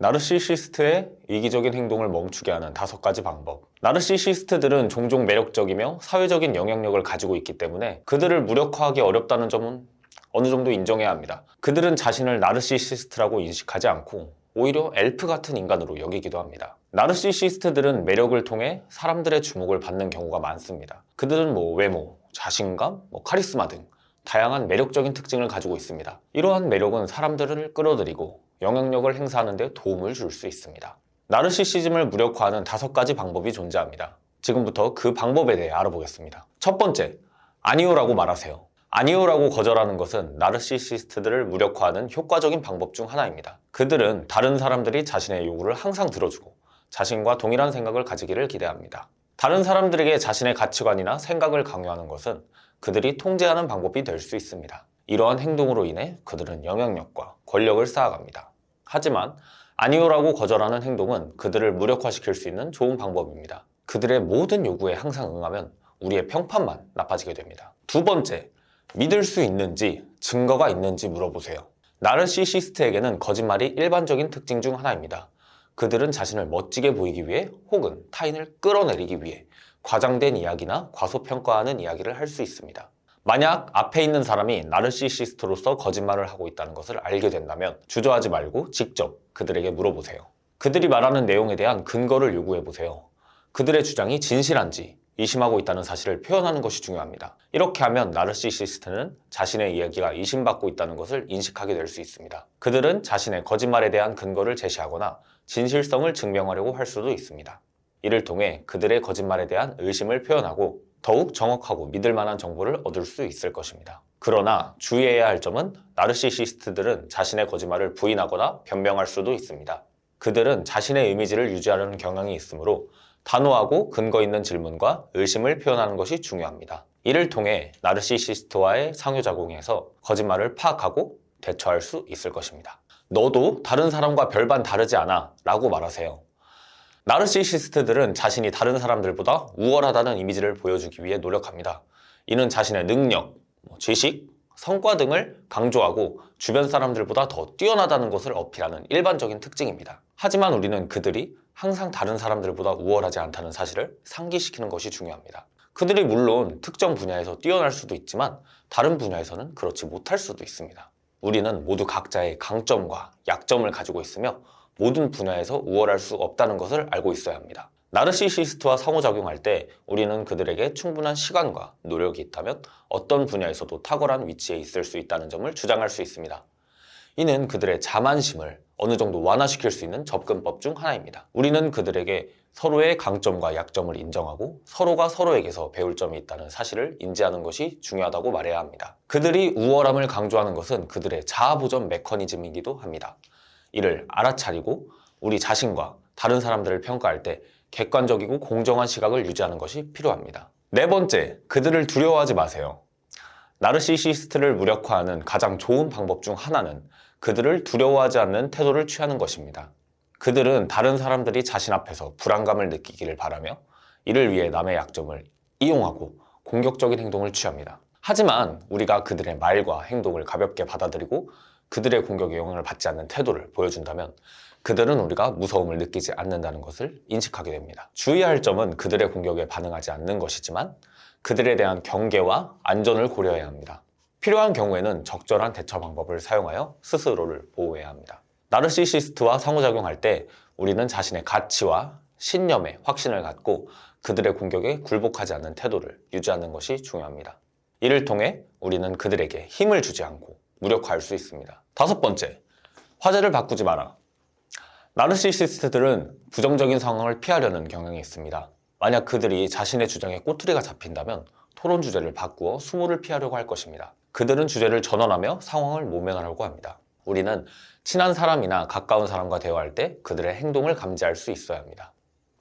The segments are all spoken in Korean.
나르시시스트의 이기적인 행동을 멈추게 하는 5가지 방법. 나르시시스트들은 종종 매력적이며 사회적인 영향력을 가지고 있기 때문에 그들을 무력화하기 어렵다는 점은 어느 정도 인정해야 합니다. 그들은 자신을 나르시시스트라고 인식하지 않고 오히려 엘프 같은 인간으로 여기기도 합니다. 나르시시스트들은 매력을 통해 사람들의 주목을 받는 경우가 많습니다. 그들은 외모, 자신감, 카리스마 등 다양한 매력적인 특징을 가지고 있습니다. 이러한 매력은 사람들을 끌어들이고 영향력을 행사하는 데 도움을 줄 수 있습니다. 나르시시즘을 무력화하는 5가지 방법이 존재합니다. 지금부터 그 방법에 대해 알아보겠습니다. 첫 번째, 아니요라고 말하세요. 아니요라고 거절하는 것은 나르시시스트들을 무력화하는 효과적인 방법 중 하나입니다. 그들은 다른 사람들이 자신의 요구를 항상 들어주고 자신과 동일한 생각을 가지기를 기대합니다. 다른 사람들에게 자신의 가치관이나 생각을 강요하는 것은 그들이 통제하는 방법이 될 수 있습니다. 이러한 행동으로 인해 그들은 영향력과 권력을 쌓아갑니다. 하지만 아니요라고 거절하는 행동은 그들을 무력화시킬 수 있는 좋은 방법입니다. 그들의 모든 요구에 항상 응하면 우리의 평판만 나빠지게 됩니다. 두 번째, 믿을 수 있는지 증거가 있는지 물어보세요. 나르시시스트에게는 거짓말이 일반적인 특징 중 하나입니다. 그들은 자신을 멋지게 보이기 위해 혹은 타인을 끌어내리기 위해 과장된 이야기나 과소평가하는 이야기를 할 수 있습니다. 만약 앞에 있는 사람이 나르시시스트로서 거짓말을 하고 있다는 것을 알게 된다면 주저하지 말고 직접 그들에게 물어보세요. 그들이 말하는 내용에 대한 근거를 요구해보세요. 그들의 주장이 진실한지 의심하고 있다는 사실을 표현하는 것이 중요합니다. 이렇게 하면 나르시시스트는 자신의 이야기가 의심받고 있다는 것을 인식하게 될 수 있습니다. 그들은 자신의 거짓말에 대한 근거를 제시하거나 진실성을 증명하려고 할 수도 있습니다. 이를 통해 그들의 거짓말에 대한 의심을 표현하고 더욱 정확하고 믿을 만한 정보를 얻을 수 있을 것입니다. 그러나 주의해야 할 점은 나르시시스트들은 자신의 거짓말을 부인하거나 변명할 수도 있습니다. 그들은 자신의 이미지를 유지하려는 경향이 있으므로 단호하고 근거 있는 질문과 의심을 표현하는 것이 중요합니다. 이를 통해 나르시시스트와의 상호작용에서 거짓말을 파악하고 대처할 수 있을 것입니다. 너도 다른 사람과 별반 다르지 않아 라고 말하세요. 나르시시스트들은 자신이 다른 사람들보다 우월하다는 이미지를 보여주기 위해 노력합니다. 이는 자신의 능력, 지식, 성과 등을 강조하고 주변 사람들보다 더 뛰어나다는 것을 어필하는 일반적인 특징입니다. 하지만 우리는 그들이 항상 다른 사람들보다 우월하지 않다는 사실을 상기시키는 것이 중요합니다. 그들이 물론 특정 분야에서 뛰어날 수도 있지만 다른 분야에서는 그렇지 못할 수도 있습니다. 우리는 모두 각자의 강점과 약점을 가지고 있으며 모든 분야에서 우월할 수 없다는 것을 알고 있어야 합니다. 나르시시스트와 상호작용할 때 우리는 그들에게 충분한 시간과 노력이 있다면 어떤 분야에서도 탁월한 위치에 있을 수 있다는 점을 주장할 수 있습니다. 이는 그들의 자만심을 어느 정도 완화시킬 수 있는 접근법 중 하나입니다. 우리는 그들에게 서로의 강점과 약점을 인정하고 서로가 서로에게서 배울 점이 있다는 사실을 인지하는 것이 중요하다고 말해야 합니다. 그들이 우월함을 강조하는 것은 그들의 자아보전 메커니즘이기도 합니다. 이를 알아차리고 우리 자신과 다른 사람들을 평가할 때 객관적이고 공정한 시각을 유지하는 것이 필요합니다. 네 번째, 그들을 두려워하지 마세요. 나르시시스트를 무력화하는 가장 좋은 방법 중 하나는 그들을 두려워하지 않는 태도를 취하는 것입니다. 그들은 다른 사람들이 자신 앞에서 불안감을 느끼기를 바라며 이를 위해 남의 약점을 이용하고 공격적인 행동을 취합니다. 하지만 우리가 그들의 말과 행동을 가볍게 받아들이고 그들의 공격에 영향을 받지 않는 태도를 보여준다면 그들은 우리가 무서움을 느끼지 않는다는 것을 인식하게 됩니다. 주의할 점은 그들의 공격에 반응하지 않는 것이지만 그들에 대한 경계와 안전을 고려해야 합니다. 필요한 경우에는 적절한 대처 방법을 사용하여 스스로를 보호해야 합니다. 나르시시스트와 상호작용할 때 우리는 자신의 가치와 신념에 확신을 갖고 그들의 공격에 굴복하지 않는 태도를 유지하는 것이 중요합니다. 이를 통해 우리는 그들에게 힘을 주지 않고 무력화할 수 있습니다. 5번째, 화제를 바꾸지 마라. 나르시시스트들은 부정적인 상황을 피하려는 경향이 있습니다. 만약 그들이 자신의 주장에 꼬투리가 잡힌다면 토론 주제를 바꾸어 수모를 피하려고 할 것입니다. 그들은 주제를 전환하며 상황을 모면하려고 합니다. 우리는 친한 사람이나 가까운 사람과 대화할 때 그들의 행동을 감지할 수 있어야 합니다.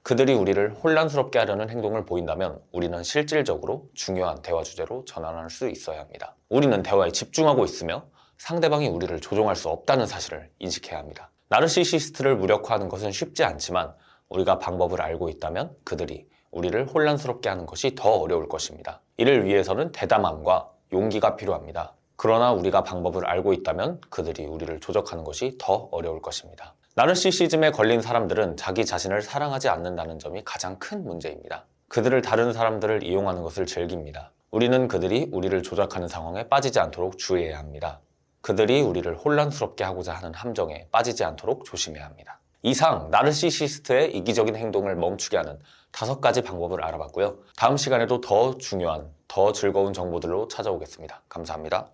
그들이 우리를 혼란스럽게 하려는 행동을 보인다면 우리는 실질적으로 중요한 대화 주제로 전환할 수 있어야 합니다. 우리는 대화에 집중하고 있으며 상대방이 우리를 조종할 수 없다는 사실을 인식해야 합니다. 나르시시스트를 무력화하는 것은 쉽지 않지만 우리가 방법을 알고 있다면 그들이 우리를 혼란스럽게 하는 것이 더 어려울 것입니다. 이를 위해서는 대담함과 용기가 필요합니다. 그러나 우리가 방법을 알고 있다면 그들이 우리를 조작하는 것이 더 어려울 것입니다. 나르시시즘에 걸린 사람들은 자기 자신을 사랑하지 않는다는 점이 가장 큰 문제입니다. 그들을 다른 사람들을 이용하는 것을 즐깁니다. 우리는 그들이 우리를 조작하는 상황에 빠지지 않도록 주의해야 합니다. 그들이 우리를 혼란스럽게 하고자 하는 함정에 빠지지 않도록 조심해야 합니다. 이상 나르시시스트의 이기적인 행동을 멈추게 하는 5가지 방법을 알아봤고요. 다음 시간에도 더 중요한, 더 즐거운 정보들로 찾아오겠습니다. 감사합니다.